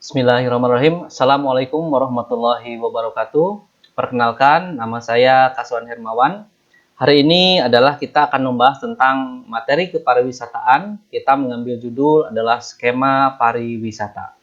Bismillahirrahmanirrahim. Assalamualaikum warahmatullahi wabarakatuh. Perkenalkan, nama saya Kaswan Hermawan. Hari ini adalah kita akan membahas tentang materi kepariwisataan. Kita mengambil judul adalah skema pariwisata.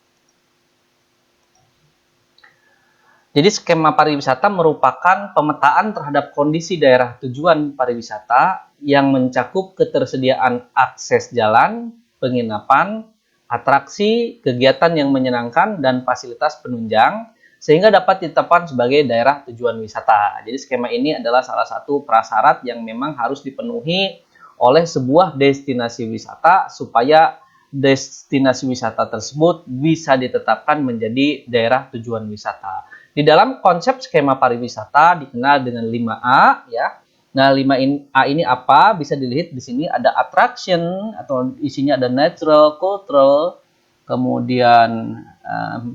Jadi skema pariwisata merupakan pemetaan terhadap kondisi daerah tujuan pariwisata yang mencakup ketersediaan akses jalan, penginapan, atraksi, kegiatan yang menyenangkan, dan fasilitas penunjang, sehingga dapat ditetapkan sebagai daerah tujuan wisata. Jadi skema ini adalah salah satu prasyarat yang memang harus dipenuhi oleh sebuah destinasi wisata supaya destinasi wisata tersebut bisa ditetapkan menjadi daerah tujuan wisata. Di dalam konsep skema pariwisata dikenal dengan 5A ya. Nah, 5A ini apa? Bisa dilihat di sini ada attraction atau isinya ada natural, cultural, kemudian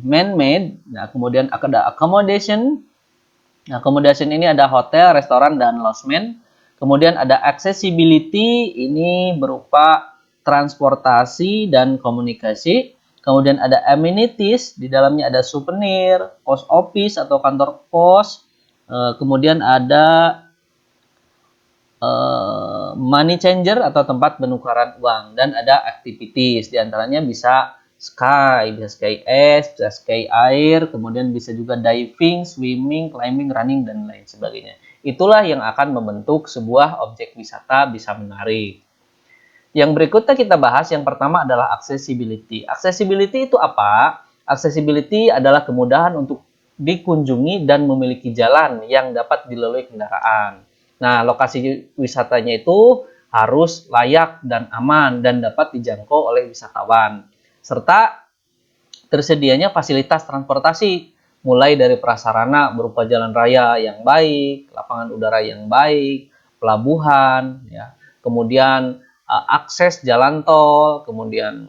man-made, nah kemudian ada accommodation. Nah, accommodation ini ada hotel, restoran, dan lodgement. Kemudian ada accessibility, ini berupa transportasi dan komunikasi. Kemudian ada amenities, di dalamnya ada souvenir, post office atau kantor pos. Kemudian ada money changer atau tempat penukaran uang. Dan ada activities, diantaranya bisa sky es, bisa sky air, kemudian bisa juga diving, swimming, climbing, running, dan lain sebagainya. Itulah yang akan membentuk sebuah objek wisata bisa menarik. Yang berikutnya kita bahas, yang pertama adalah accessibility. Accessibility itu apa? Accessibility adalah kemudahan untuk dikunjungi dan memiliki jalan yang dapat dilalui kendaraan. Nah, lokasi wisatanya itu harus layak dan aman dan dapat dijangkau oleh wisatawan. Serta tersedianya fasilitas transportasi, mulai dari prasarana berupa jalan raya yang baik, lapangan udara yang baik, pelabuhan, ya, kemudian akses jalan tol, kemudian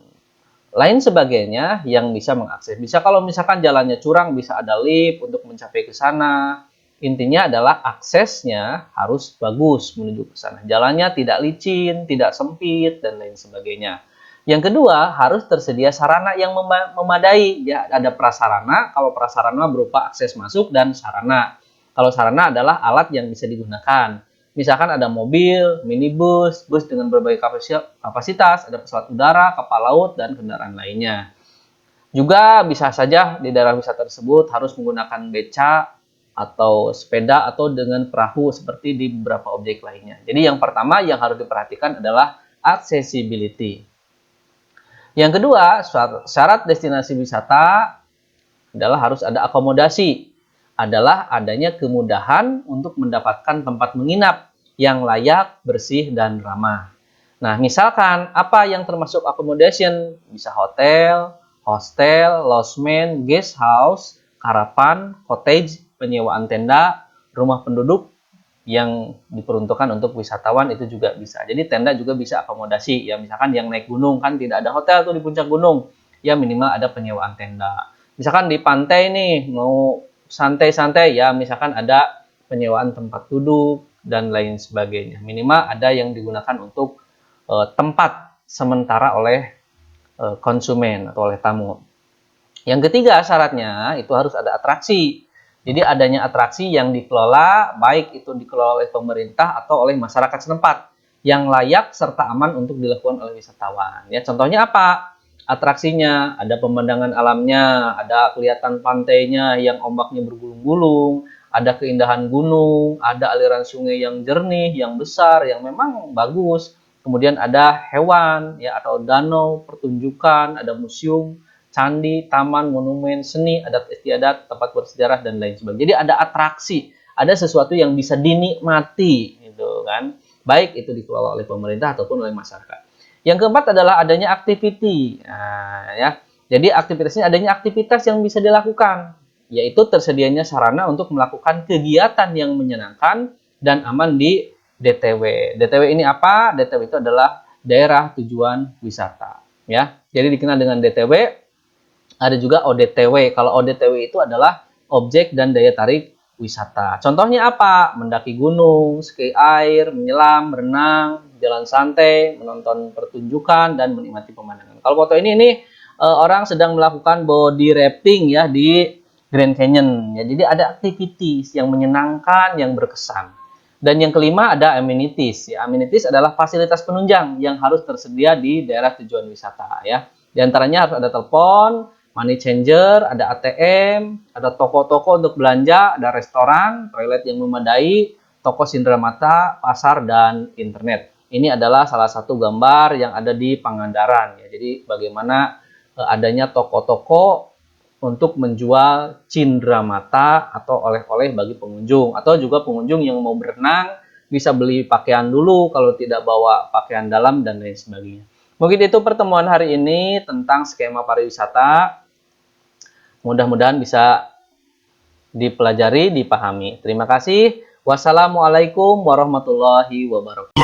lain sebagainya yang bisa mengakses. Bisa kalau misalkan jalannya curang, bisa ada lift untuk mencapai ke sana. Intinya adalah aksesnya harus bagus menuju ke sana. Jalannya tidak licin, tidak sempit, dan lain sebagainya. Yang kedua, harus tersedia sarana yang memadai. Ya, ada prasarana, kalau prasarana berupa akses masuk dan sarana. Kalau sarana adalah alat yang bisa digunakan. Misalkan ada mobil, minibus, bus dengan berbagai kapasitas, ada pesawat udara, kapal laut, dan kendaraan lainnya. Juga bisa saja di daerah wisata tersebut harus menggunakan beca atau sepeda atau dengan perahu seperti di beberapa objek lainnya. Jadi yang pertama yang harus diperhatikan adalah accessibility. Yang kedua, syarat destinasi wisata adalah harus ada akomodasi. Adalah adanya kemudahan untuk mendapatkan tempat menginap yang layak, bersih, dan ramah. Nah, misalkan apa yang termasuk accommodation? Bisa hotel, hostel, lodgement, guest house, karavan, cottage, penyewaan tenda, rumah penduduk yang diperuntukkan untuk wisatawan itu juga bisa. Jadi tenda juga bisa akomodasi. Ya, misalkan yang naik gunung kan tidak ada hotel tuh di puncak gunung. Ya minimal ada penyewaan tenda. Misalkan di pantai nih mau santai-santai, ya misalkan ada penyewaan tempat duduk dan lain sebagainya. Minimal ada yang digunakan untuk tempat sementara oleh konsumen atau oleh tamu. Yang ketiga syaratnya itu harus ada atraksi. Jadi adanya atraksi yang dikelola, baik itu dikelola oleh pemerintah atau oleh masyarakat setempat, yang layak serta aman untuk dilakukan oleh wisatawan. Ya, contohnya apa? Atraksinya, ada pemandangan alamnya, ada kelihatan pantainya yang ombaknya bergulung-gulung, ada keindahan gunung, ada aliran sungai yang jernih, yang besar, yang memang bagus. Kemudian ada hewan, ya, atau danau, pertunjukan, ada museum, candi, taman, monumen, seni, adat istiadat, tempat bersejarah, dan lain sebagainya. Jadi ada atraksi, ada sesuatu yang bisa dinikmati, gitu kan? Baik itu dikelola oleh pemerintah ataupun oleh masyarakat. Yang keempat adalah adanya activity. Nah, ya. Jadi aktivitasnya adanya aktivitas yang bisa dilakukan, yaitu tersedianya sarana untuk melakukan kegiatan yang menyenangkan dan aman di DTW. DTW ini apa? DTW itu adalah daerah tujuan wisata. Ya, jadi dikenal dengan DTW. Ada juga ODTW. Kalau ODTW itu adalah objek dan daya tarik wisata. Contohnya apa? Mendaki gunung, ski air, menyelam, berenang, jalan santai, menonton pertunjukan, dan menikmati pemandangan. Kalau foto ini orang sedang melakukan body rafting ya di Grand Canyon. Ya, jadi ada activities yang menyenangkan, yang berkesan. Dan yang kelima ada amenities. Ya, amenities adalah fasilitas penunjang yang harus tersedia di daerah tujuan wisata ya. Di antaranya harus ada telepon, money changer, ada ATM, ada toko-toko untuk belanja, ada restoran, toilet yang memadai, toko sindera mata, pasar, dan internet. Ini adalah salah satu gambar yang ada di Pangandaran. Ya. Jadi bagaimana adanya toko-toko untuk menjual cindera mata atau oleh-oleh bagi pengunjung. Atau juga pengunjung yang mau berenang bisa beli pakaian dulu kalau tidak bawa pakaian dalam dan lain sebagainya. Mungkin itu pertemuan hari ini tentang skema pariwisata. Mudah-mudahan bisa dipelajari, dipahami. Terima kasih. Wassalamualaikum warahmatullahi wabarakatuh.